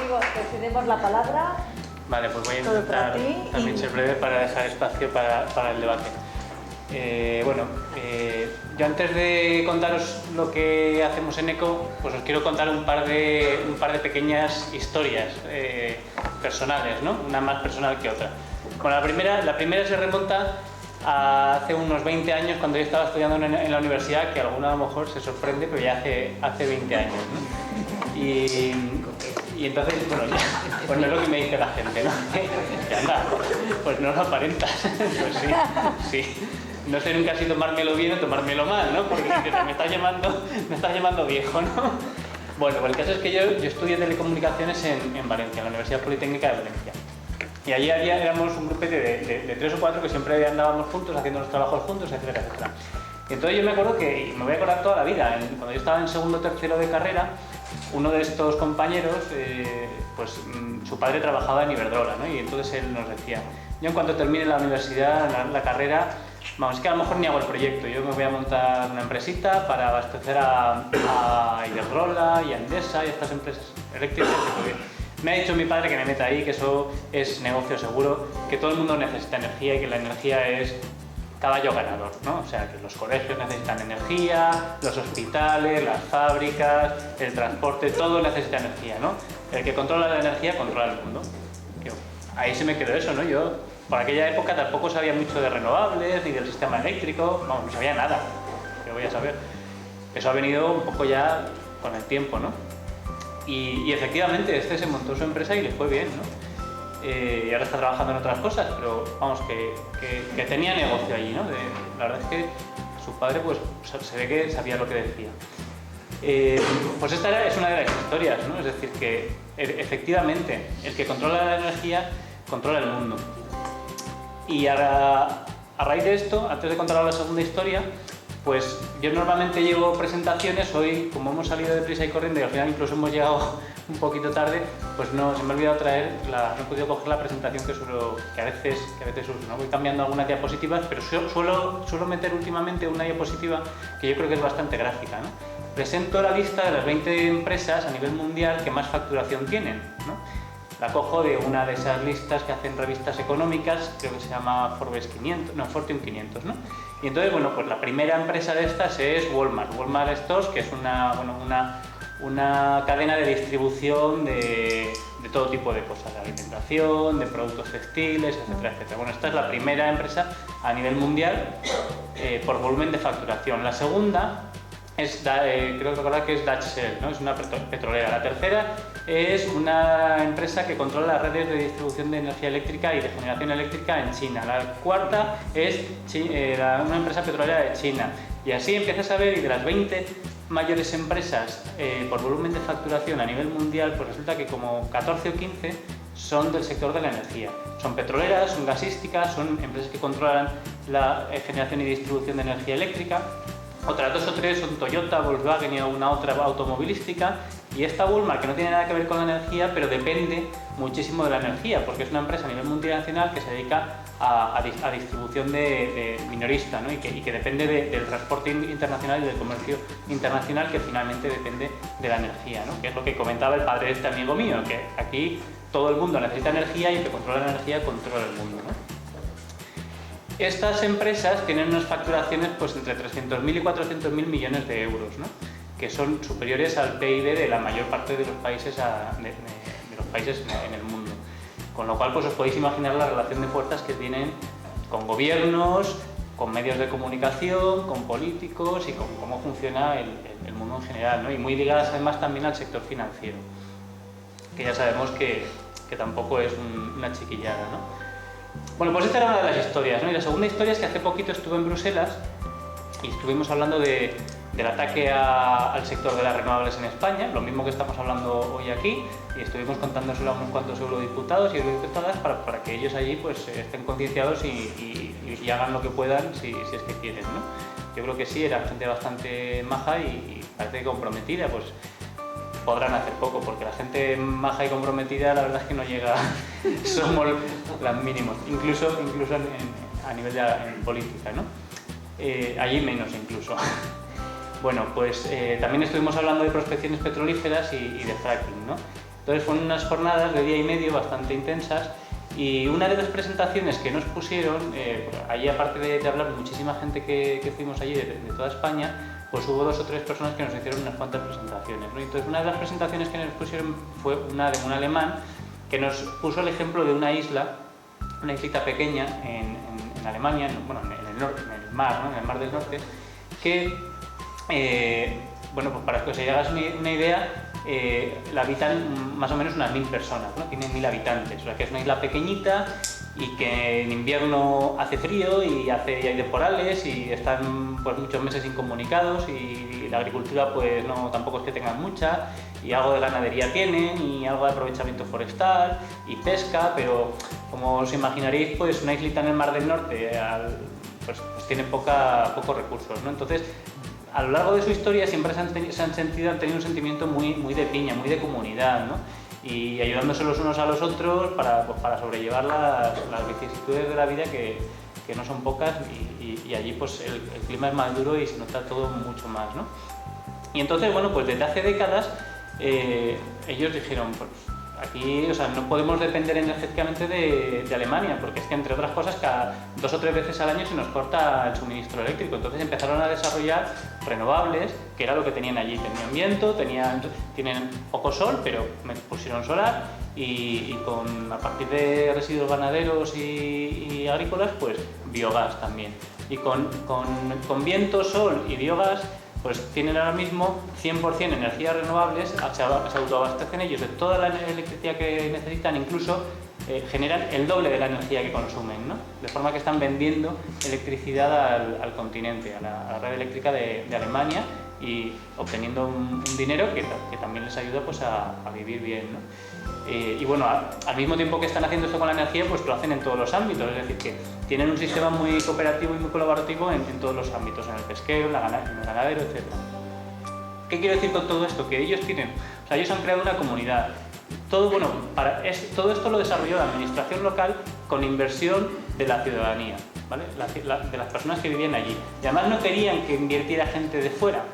digo, te cedemos la palabra. Vale, pues voy a Todo intentar para ti también y- ser breve para dejar espacio para el debate. Yo antes de contaros lo que hacemos en ECO, pues os quiero contar un par de pequeñas historias personales, ¿no? Una más personal que otra. Bueno, la primera se remonta a hace unos 20 años, cuando yo estaba estudiando en la universidad, que alguno a lo mejor se sorprende, pero ya hace 20 años, ¿no? Y entonces, bueno, pues no es lo que me dice la gente, ¿no? Que anda, pues no lo aparentas. Pues sí. No sé nunca si tomármelo bien o tomármelo mal, ¿no? Porque me estás llamando viejo, ¿no? Bueno, pues el caso es que yo estudié telecomunicaciones en Valencia, en la Universidad Politécnica de Valencia. Y allí éramos un grupo de 3 o 4 que siempre andábamos juntos, haciendo los trabajos juntos, etcétera, etcétera. Y entonces yo me acuerdo que, y me voy a acordar toda la vida, cuando yo estaba en segundo o tercero de carrera, uno de estos compañeros, su padre trabajaba en Iberdrola, ¿no? Y entonces él nos decía, yo en cuanto termine la universidad, la carrera, vamos, es que a lo mejor ni hago el proyecto, yo me voy a montar una empresita para abastecer a Iberdrola y a Endesa y a estas empresas eléctricas. Me ha dicho mi padre que me meta ahí, que eso es negocio seguro, que todo el mundo necesita energía y que la energía es caballo ganador, ¿no? O sea, que los colegios necesitan energía, los hospitales, las fábricas, el transporte, todo necesita energía, ¿no? El que controla la energía controla el mundo. Ahí se me quedó eso, ¿no? Yo, por aquella época tampoco sabía mucho de renovables ni del sistema eléctrico, vamos, no sabía nada, ¿qué voy a saber? Eso ha venido un poco ya con el tiempo, ¿no? Y efectivamente, este se montó su empresa y le fue bien, ¿no? Y ahora está trabajando en otras cosas, pero vamos, que tenía negocio allí, ¿no? La verdad es que su padre, pues, se ve que sabía lo que decía. Pues esta es una de las historias, ¿no? Es decir, que efectivamente, el que controla la energía, controla el mundo. Y a raíz de esto, antes de contar la segunda historia, pues yo normalmente llevo presentaciones. Hoy, como hemos salido de prisa y corriendo y al final incluso hemos llegado un poquito tarde, pues no, se me ha olvidado traer, no he podido coger la presentación que a veces uso, ¿no? Voy cambiando algunas diapositivas, pero suelo meter últimamente una diapositiva que yo creo que es bastante gráfica, ¿no? Presento la lista de las 20 empresas a nivel mundial que más facturación tienen, ¿no? La cojo de una de esas listas que hacen revistas económicas, creo que se llama Fortune 500, ¿no? Y entonces, bueno, pues la primera empresa de estas es Walmart. Walmart Stores, que es una cadena de distribución de todo tipo de cosas, de alimentación, de productos textiles, etcétera, etcétera. Bueno, esta es la primera empresa a nivel mundial por volumen de facturación. La segunda es, creo recordar que es Dutch Shell, ¿no? Es una petrolera. La tercera es una empresa que controla las redes de distribución de energía eléctrica y de generación eléctrica en China. La cuarta es una empresa petrolera de China. Y así empiezas a ver, y de las 20 mayores empresas por volumen de facturación a nivel mundial, pues resulta que como 14 o 15 son del sector de la energía. Son petroleras, son gasísticas, son empresas que controlan la generación y distribución de energía eléctrica. Otras 2 o 3 son Toyota, Volkswagen y alguna otra automovilística. Y esta Walmart, que no tiene nada que ver con la energía, pero depende muchísimo de la energía, porque es una empresa a nivel multinacional que se dedica a distribución de minorista, ¿no? y que depende del transporte internacional y del comercio internacional, que finalmente depende de la energía, ¿no? Que es lo que comentaba el padre de este amigo mío, que aquí todo el mundo necesita energía y el que controla la energía controla el mundo, ¿no? Estas empresas tienen unas facturaciones pues entre 300.000 y 400.000 millones de euros, ¿no? Que son superiores al PIB de la mayor parte de los países, en el mundo. Con lo cual, pues os podéis imaginar la relación de fuerzas que tienen con gobiernos, con medios de comunicación, con políticos y con cómo funciona el mundo en general, ¿no? Y muy ligadas además también al sector financiero, que ya sabemos que tampoco es una chiquillada, ¿no? Bueno, pues esta era una de las historias, ¿no? Y la segunda historia es que hace poquito estuve en Bruselas y estuvimos hablando del ataque al sector de las renovables en España, lo mismo que estamos hablando hoy aquí, y estuvimos contándoselo a unos cuantos eurodiputados y eurodiputadas para que ellos allí pues estén concienciados y hagan lo que puedan si es que quieren, ¿no? Yo creo que sí, era gente bastante maja y parece comprometida, pues podrán hacer poco, porque la gente maja y comprometida la verdad es que no llega, somos las mínimos, incluso a nivel en política, ¿no? Allí menos incluso. Bueno, pues también estuvimos hablando de prospecciones petrolíferas y de fracking, ¿no? Entonces fueron unas jornadas de día y medio bastante intensas y una de las presentaciones que nos pusieron, allí aparte de hablar muchísima gente que fuimos allí de toda España, pues hubo 2 o 3 personas que nos hicieron unas cuantas presentaciones, ¿no? Entonces una de las presentaciones que nos pusieron fue una de un alemán que nos puso el ejemplo de una islita pequeña en Alemania, bueno, en el mar, ¿no? En el Mar del Norte, que, bueno, pues para que os hagáis una idea, la habitan más o menos unas 1000 personas, ¿no? Tienen 1000 habitantes, o sea que es una isla pequeñita y que en invierno hace frío y hay temporales y están pues muchos meses incomunicados y la agricultura pues no, tampoco es que tengan mucha y algo de ganadería tienen y algo de aprovechamiento forestal y pesca, pero como os imaginaréis pues una islita en el Mar del Norte pues tiene pocos recursos, ¿no? Entonces a lo largo de su historia siempre han tenido un sentimiento muy de piña, muy de comunidad, ¿no? Y ayudándose los unos a los otros para sobrellevar las vicisitudes de la vida que no son pocas y allí pues el clima es más duro y se nota todo mucho más, ¿no? Y entonces, bueno, pues desde hace décadas ellos dijeron, pues aquí, o sea, no podemos depender energéticamente de Alemania, porque es que entre otras cosas cada 2 o 3 veces al año se nos corta el suministro eléctrico. Entonces empezaron a desarrollar renovables, que era lo que tenían allí. Tenían viento, tienen poco sol, pero pusieron solar y a partir de residuos ganaderos y agrícolas, pues biogás también. Y con viento, sol y biogás, pues tienen ahora mismo 100% energías renovables, se autoabastecen ellos de toda la electricidad que necesitan, incluso generan el doble de la energía que consumen, ¿no? De forma que están vendiendo electricidad al continente, a la red eléctrica de Alemania y obteniendo un dinero que también les ayuda pues, a vivir bien, ¿no? Y bueno, al mismo tiempo que están haciendo esto con la energía, pues lo hacen en todos los ámbitos, es decir, que tienen un sistema muy cooperativo y muy colaborativo en todos los ámbitos, en el pesquero, en el ganadero, etc. ¿Qué quiero decir con todo esto? Que ellos han creado una comunidad. Todo esto lo desarrolló la administración local con inversión de la ciudadanía, ¿vale? De las personas que vivían allí. Y además no querían que invirtiera gente de fuera,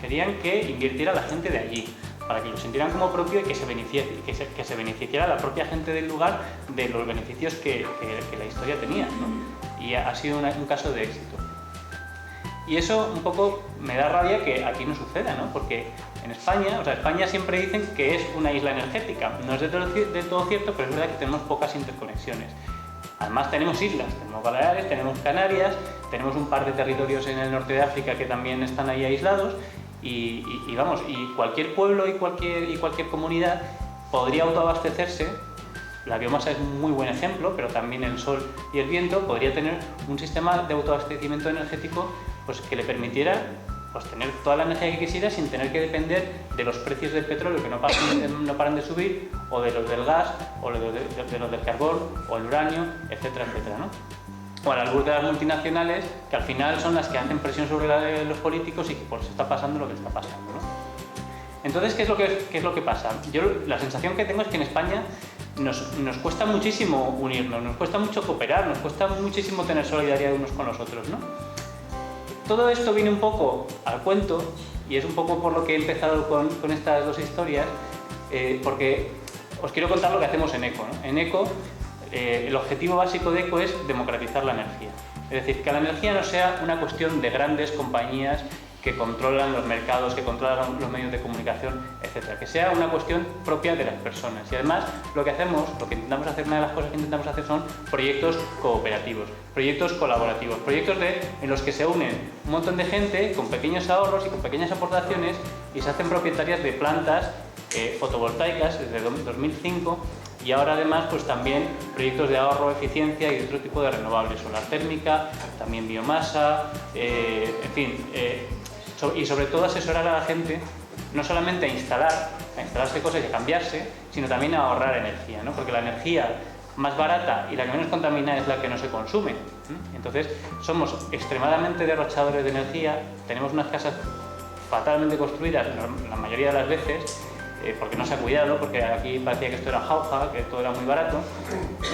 querían que invirtiera la gente de allí, para que lo sintieran como propio y que se beneficiara la propia gente del lugar de los beneficios que la historia tenía, ¿no? Y ha sido un caso de éxito. Y eso un poco me da rabia que aquí no suceda, ¿no? Porque en España siempre dicen que es una isla energética. No es del todo cierto, pero es verdad que tenemos pocas interconexiones. Además tenemos islas, tenemos Baleares, tenemos Canarias, tenemos un par de territorios en el norte de África que también están ahí aislados y cualquier pueblo y cualquier comunidad podría autoabastecerse. La biomasa es un muy buen ejemplo, pero también el sol y el viento podría tener un sistema de autoabastecimiento energético pues, que le permitiera pues, tener toda la energía que quisiera sin tener que depender de los precios del petróleo que no paran de subir, o de los del gas, o de los del carbón, o el uranio, etcétera, etcétera, ¿no? O al albur de las multinacionales, que al final son las que hacen presión sobre los políticos y que por eso está pasando lo que está pasando, ¿no? Entonces, ¿qué es lo que pasa? Yo la sensación que tengo es que en España nos cuesta muchísimo unirnos, nos cuesta mucho cooperar, nos cuesta muchísimo tener solidaridad unos con los otros, ¿no? Todo esto viene un poco al cuento, y es un poco por lo que he empezado con estas 2 historias, porque os quiero contar lo que hacemos en ECO, ¿no? En ECO, el objetivo básico de ECO es democratizar la energía. Es decir, que la energía no sea una cuestión de grandes compañías que controlan los mercados, que controlan los medios de comunicación, etc. Que sea una cuestión propia de las personas. Y además, una de las cosas que intentamos hacer son proyectos cooperativos, proyectos colaborativos, proyectos en los que se unen un montón de gente con pequeños ahorros y con pequeñas aportaciones y se hacen propietarias de plantas fotovoltaicas desde 2005 y ahora además pues también proyectos de ahorro, eficiencia y otro tipo de renovables, solar térmica, también biomasa, en fin, y sobre todo asesorar a la gente no solamente a instalarse cosas y a cambiarse, sino también a ahorrar energía, ¿no? Porque la energía más barata y la que menos contamina es la que no se consume. Entonces somos extremadamente derrochadores de energía, tenemos unas casas fatalmente construidas la mayoría de las veces, porque no se ha cuidado, porque aquí parecía que esto era jauja, que todo era muy barato,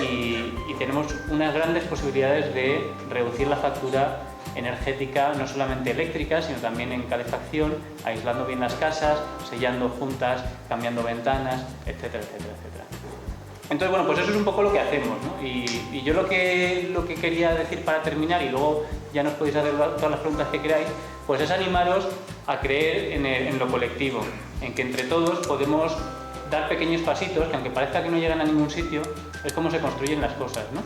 y tenemos unas grandes posibilidades de reducir la factura energética, no solamente eléctrica, sino también en calefacción, aislando bien las casas, sellando juntas, cambiando ventanas, etcétera, etcétera, etcétera. Entonces, bueno, pues eso es un poco lo que hacemos, ¿no? Y yo lo que quería decir para terminar, y luego ya nos podéis hacer todas las preguntas que queráis, pues es animaros a creer en lo colectivo, en que entre todos podemos dar pequeños pasitos, que aunque parezca que no llegan a ningún sitio, es como se construyen las cosas, ¿no?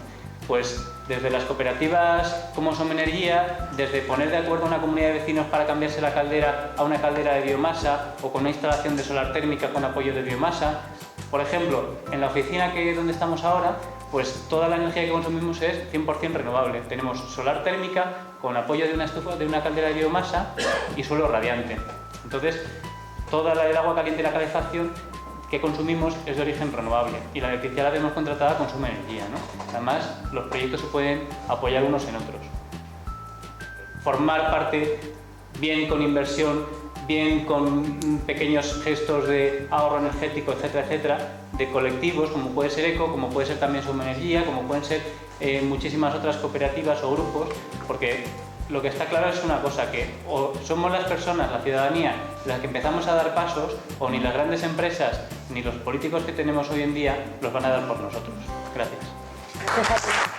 Pues desde las cooperativas como Somenergia, desde poner de acuerdo a una comunidad de vecinos para cambiarse la caldera a una caldera de biomasa o con una instalación de solar térmica con apoyo de biomasa. Por ejemplo, en la oficina donde estamos ahora, pues toda la energía que consumimos es 100% renovable. Tenemos solar térmica con apoyo de una estufa, de una caldera de biomasa y suelo radiante. Entonces, toda el agua caliente y la calefacción que consumimos es de origen renovable y la electricidad la tenemos contratada con Somenergia, ¿no? Además, los proyectos se pueden apoyar unos en otros. Formar parte, bien con inversión, bien con pequeños gestos de ahorro energético, etcétera, etcétera, de colectivos, como puede ser ECO, como puede ser también Somenergia, como pueden ser muchísimas otras cooperativas o grupos, porque lo que está claro es una cosa, que o somos las personas, la ciudadanía, las que empezamos a dar pasos, o ni las grandes empresas ni los políticos que tenemos hoy en día los van a dar por nosotros. Gracias.